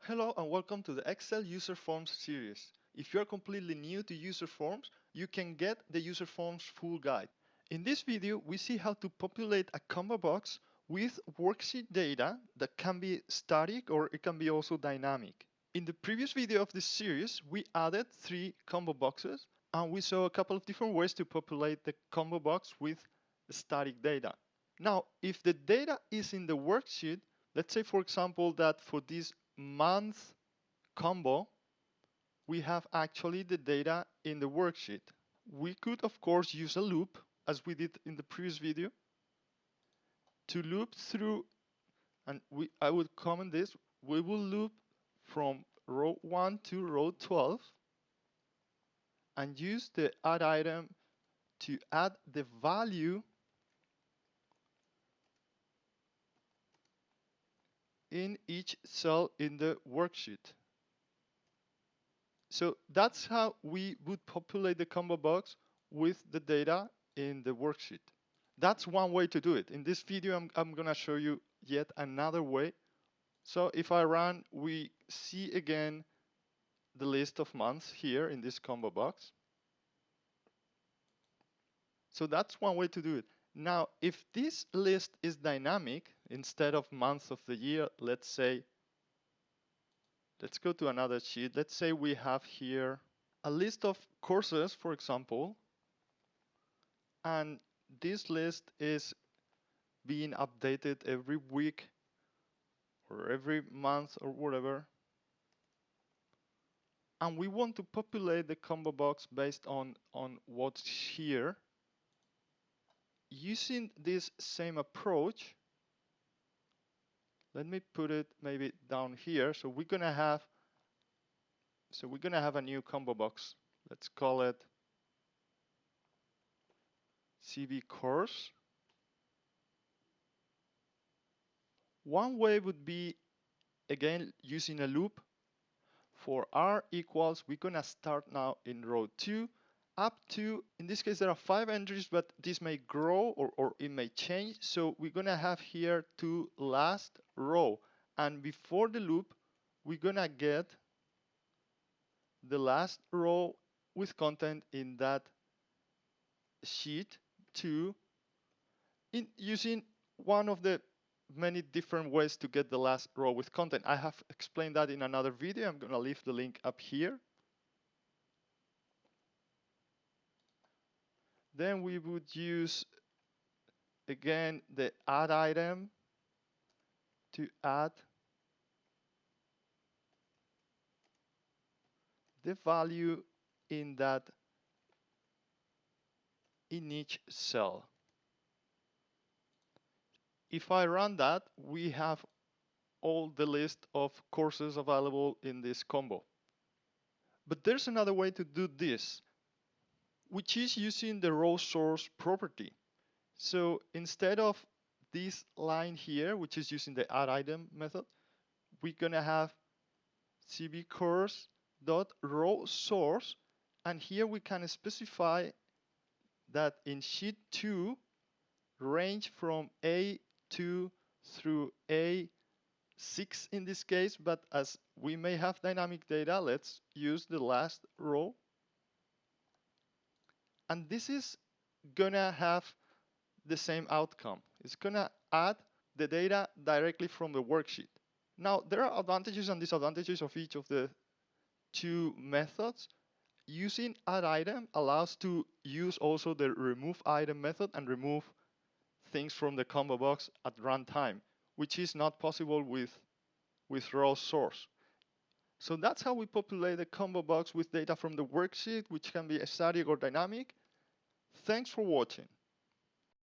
Hello and welcome to the Excel Userforms series. If you're completely new to Userforms, you can get the Userforms full guide. In this video, we see how to populate a combo box with worksheet data that can be static or it can be also dynamic. In the previous video of this series, we added 3 combo boxes and we saw a couple of different ways to populate the combo box with static data. Now, if the data is in the worksheet, let's say for example that for this month combo, we have actually the data in the worksheet. We could of course use a loop as we did in the previous video to loop through, and I would comment this, we will loop from row 1 to row 12 and use the add item to add the value in each cell in the worksheet. So that's how we would populate the combo box with the data in the worksheet. That's one way to do it. In this video, I'm gonna show you yet another way. So if I run, we see again the list of months here in this combo box. So that's one way to do it. Now, if this list is dynamic, instead of months of the year, let's go to another sheet. Let's say we have here a list of courses, for example, and this list is being updated every week or every month or whatever. And we want to populate the combo box based on what's here. Using this same approach, let me put it maybe down here. So we're gonna have a new combo box. Let's call it CB course. One way would be, again, using a loop. For r equals, we're gonna start now in row 2 up to, in this case there are 5 entries, but this may grow or it may change. So we're gonna have here to last row, and before the loop we're gonna get the last row with content in that sheet 2 using one of the many different ways to get the last row with content. I have explained that in another video. I'm gonna leave the link up here. Then we would use again the add item to add the value in each cell. If I run that, we have all the list of courses available in this combo. But there's another way to do this, which is using the row source property. So instead of this line here, which is using the add item method, we're gonna have cb course dot row source, and here we can specify that in sheet 2 range from A2 through A6 in this case, but as we may have dynamic data, let's use the last row. And this is gonna have the same outcome. It's gonna add the data directly from the worksheet. Now, there are advantages and disadvantages of each of the two methods. Using add item allows to use also the remove item method and remove things from the combo box at runtime, which is not possible with row source. So that's how we populate the combo box with data from the worksheet, which can be static or dynamic. Thanks for watching.